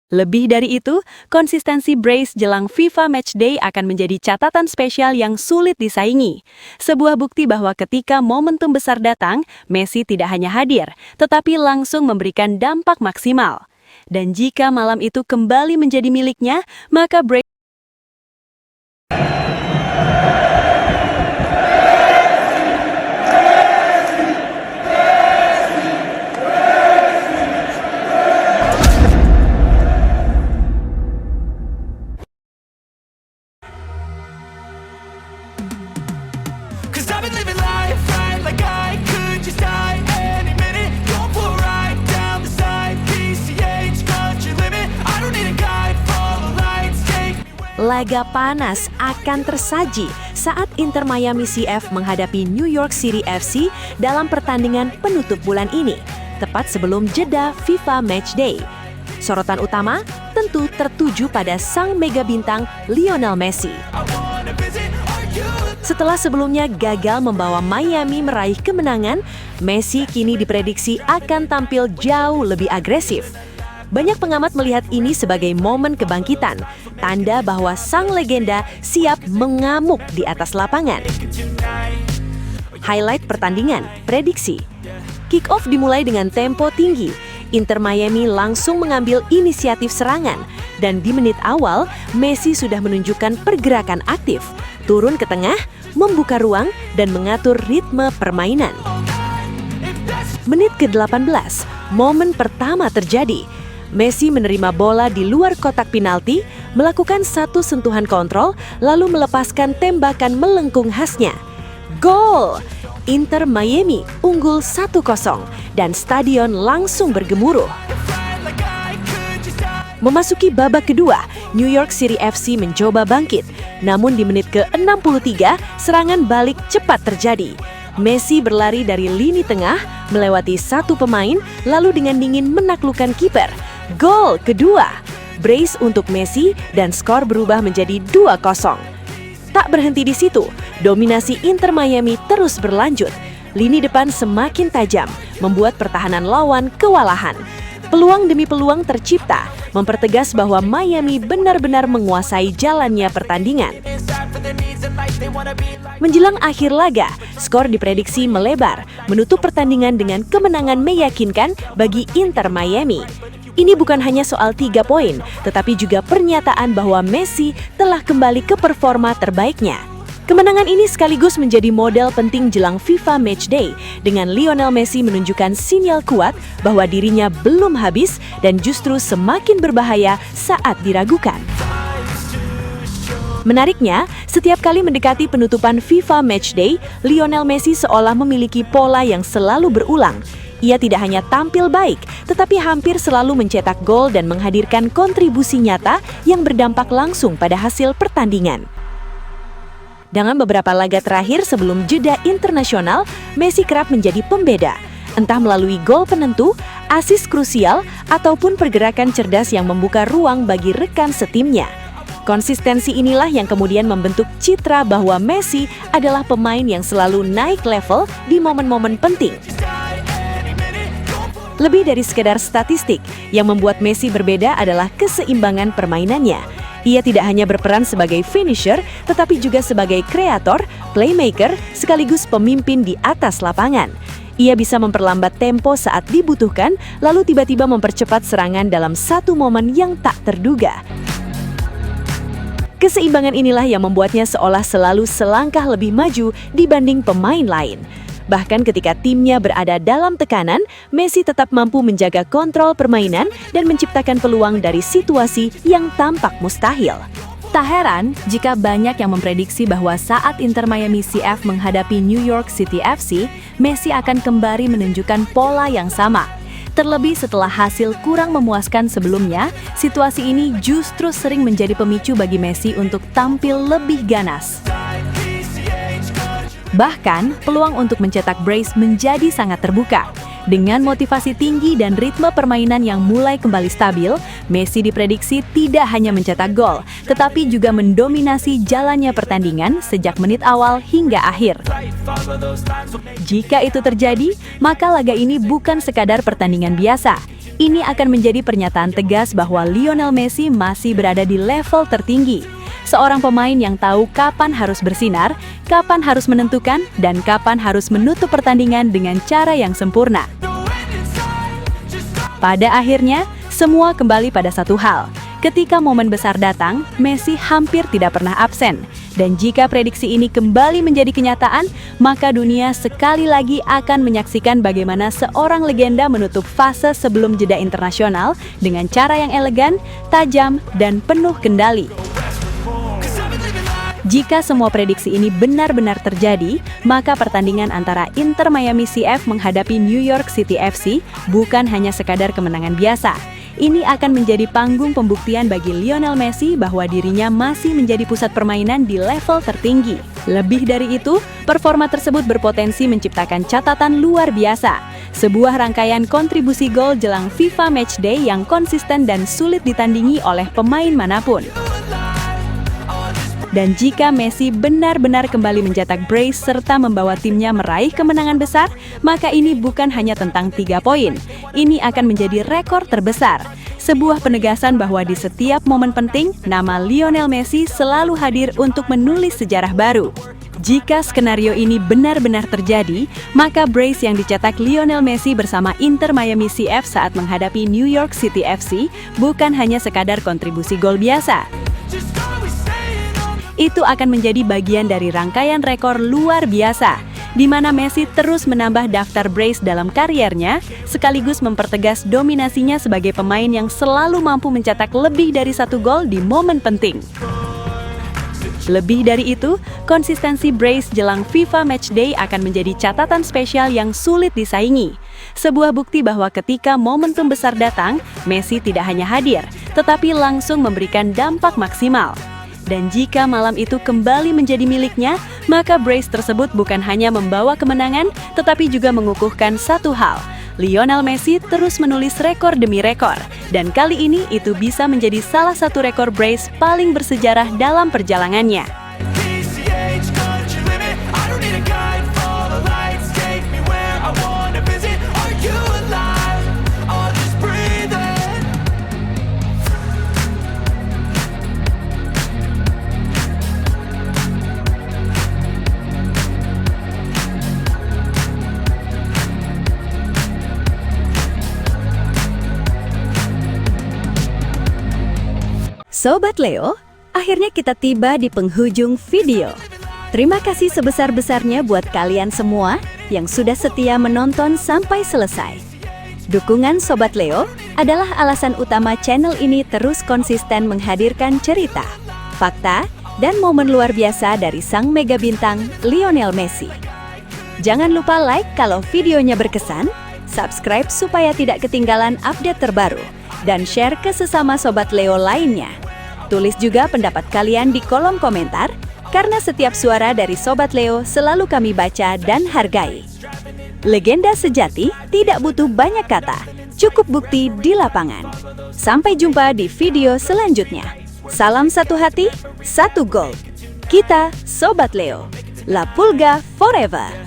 Lebih dari itu, konsistensi brace jelang FIFA Matchday akan menjadi catatan spesial yang sulit disaingi. Sebuah bukti bahwa ketika momentum besar datang, Messi tidak hanya hadir, tetapi langsung memberikan dampak maksimal. Dan jika malam itu kembali menjadi miliknya, maka brace Cause I've been living life right like I could just die any minute. Going for a ride down the side, PCH, country limit. I don't need a guide, follow lights, take me where. laga panas akan tersaji saat Inter Miami CF menghadapi New York City FC dalam pertandingan penutup bulan ini, tepat sebelum jeda FIFA Matchday. Sorotan utama tentu tertuju pada sang mega bintang Lionel Messi. I wanna visit, are you? Setelah sebelumnya gagal membawa Miami meraih kemenangan, Messi kini diprediksi akan tampil jauh lebih agresif. Banyak pengamat melihat ini sebagai momen kebangkitan, tanda bahwa sang legenda siap mengamuk di atas lapangan. Highlight pertandingan, prediksi. Kick-off dimulai dengan tempo tinggi. Inter Miami langsung mengambil inisiatif serangan, dan di menit awal, Messi sudah menunjukkan pergerakan aktif, turun ke tengah, membuka ruang, dan mengatur ritme permainan. Menit ke-18, momen pertama terjadi. Messi menerima bola di luar kotak penalti, melakukan satu sentuhan kontrol, lalu melepaskan tembakan melengkung khasnya. Gol! Inter Miami unggul 1-0 dan stadion langsung bergemuruh. Right like I could just die. Memasuki babak kedua, New York City FC mencoba bangkit. Namun di menit ke-63, serangan balik cepat terjadi. Messi berlari dari lini tengah, melewati satu pemain, lalu dengan dingin menaklukkan kiper. Gol kedua! Brace untuk Messi dan skor berubah menjadi 2-0. Tak berhenti di situ, dominasi Inter Miami terus berlanjut. Lini depan semakin tajam, membuat pertahanan lawan kewalahan. Peluang demi peluang tercipta, mempertegas bahwa Miami benar-benar menguasai jalannya pertandingan. Inside for their needs in life, they wanna be like. Menjelang akhir laga, skor diprediksi melebar, menutup pertandingan dengan kemenangan meyakinkan bagi Inter Miami. Ini bukan hanya soal 3 poin, tetapi juga pernyataan bahwa Messi telah kembali ke performa terbaiknya. Kemenangan ini sekaligus menjadi modal penting jelang FIFA Matchday, dengan Lionel Messi menunjukkan sinyal kuat bahwa dirinya belum habis dan justru semakin berbahaya saat diragukan. Menariknya, setiap kali mendekati penutupan FIFA Matchday, Lionel Messi seolah memiliki pola yang selalu berulang. Ia tidak hanya tampil baik, tetapi hampir selalu mencetak gol dan menghadirkan kontribusi nyata yang berdampak langsung pada hasil pertandingan. Dengan beberapa laga terakhir sebelum jeda internasional, Messi kerap menjadi pembeda, entah melalui gol penentu, assist krusial, ataupun pergerakan cerdas yang membuka ruang bagi rekan setimnya. Konsistensi inilah yang kemudian membentuk citra bahwa Messi adalah pemain yang selalu naik level di momen-momen penting. Lebih dari sekedar statistik, yang membuat Messi berbeda adalah keseimbangan permainannya. Ia tidak hanya berperan sebagai finisher, tetapi juga sebagai kreator, playmaker, sekaligus pemimpin di atas lapangan. Ia bisa memperlambat tempo saat dibutuhkan, lalu tiba-tiba mempercepat serangan dalam satu momen yang tak terduga. Keseimbangan inilah yang membuatnya seolah selalu selangkah lebih maju dibanding pemain lain. Bahkan ketika timnya berada dalam tekanan, Messi tetap mampu menjaga kontrol permainan dan menciptakan peluang dari situasi yang tampak mustahil. Tak heran jika banyak yang memprediksi bahwa saat Inter Miami CF menghadapi New York City FC, Messi akan kembali menunjukkan pola yang sama. Terlebih setelah hasil kurang memuaskan sebelumnya, situasi ini justru sering menjadi pemicu bagi Messi untuk tampil lebih ganas. Bahkan, peluang untuk mencetak brace menjadi sangat terbuka. Dengan motivasi tinggi dan ritme permainan yang mulai kembali stabil, Messi diprediksi tidak hanya mencetak gol, tetapi juga mendominasi jalannya pertandingan sejak menit awal hingga akhir. Jika itu terjadi, maka laga ini bukan sekadar pertandingan biasa. Ini akan menjadi pernyataan tegas bahwa Lionel Messi masih berada di level tertinggi. Seorang pemain yang tahu kapan harus bersinar, kapan harus menentukan, dan kapan harus menutup pertandingan dengan cara yang sempurna. Pada akhirnya, semua kembali pada satu hal. Ketika momen besar datang, Messi hampir tidak pernah absen. Dan jika prediksi ini kembali menjadi kenyataan, maka dunia sekali lagi akan menyaksikan bagaimana seorang legenda menutup fase sebelum jeda internasional dengan cara yang elegan, tajam, dan penuh kendali. Jika semua prediksi ini benar-benar terjadi, maka pertandingan antara Inter Miami CF menghadapi New York City FC bukan hanya sekadar kemenangan biasa. Ini akan menjadi panggung pembuktian bagi Lionel Messi bahwa dirinya masih menjadi pusat permainan di level tertinggi. Lebih dari itu, performa tersebut berpotensi menciptakan catatan luar biasa. Sebuah rangkaian kontribusi gol jelang FIFA Matchday yang konsisten dan sulit ditandingi oleh pemain manapun. Dan jika Messi benar-benar kembali mencetak brace serta membawa timnya meraih kemenangan besar, maka ini bukan hanya tentang 3 poin. Ini akan menjadi rekor terbesar. Sebuah penegasan bahwa di setiap momen penting, nama Lionel Messi selalu hadir untuk menulis sejarah baru. Jika skenario ini benar-benar terjadi, maka brace yang dicetak Lionel Messi bersama Inter Miami CF saat menghadapi New York City FC bukan hanya sekadar kontribusi gol biasa. Itu akan menjadi bagian dari rangkaian rekor luar biasa, di mana Messi terus menambah daftar brace dalam kariernya, sekaligus mempertegas dominasinya sebagai pemain yang selalu mampu mencetak lebih dari 1 gol di momen penting. Lebih dari itu, konsistensi brace jelang FIFA Matchday akan menjadi catatan spesial yang sulit disaingi. Sebuah bukti bahwa ketika momentum besar datang, Messi tidak hanya hadir, tetapi langsung memberikan dampak maksimal. Dan jika malam itu kembali menjadi miliknya, maka brace tersebut bukan hanya membawa kemenangan, tetapi juga mengukuhkan satu hal. Lionel Messi terus menulis rekor demi rekor, dan kali ini itu bisa menjadi salah satu rekor brace paling bersejarah dalam perjalanannya. Sobat Leo, akhirnya kita tiba di penghujung video. Terima kasih sebesar-besarnya buat kalian semua yang sudah setia menonton sampai selesai. Dukungan Sobat Leo adalah alasan utama channel ini terus konsisten menghadirkan cerita, fakta, dan momen luar biasa dari sang mega bintang Lionel Messi. Jangan lupa like kalau videonya berkesan, subscribe supaya tidak ketinggalan update terbaru, dan share ke sesama Sobat Leo lainnya. Tulis juga pendapat kalian di kolom komentar, karena setiap suara dari Sobat Leo selalu kami baca dan hargai. Legenda sejati tidak butuh banyak kata, cukup bukti di lapangan. Sampai jumpa di video selanjutnya. Salam satu hati, satu gol. Kita Sobat Leo. La Pulga forever.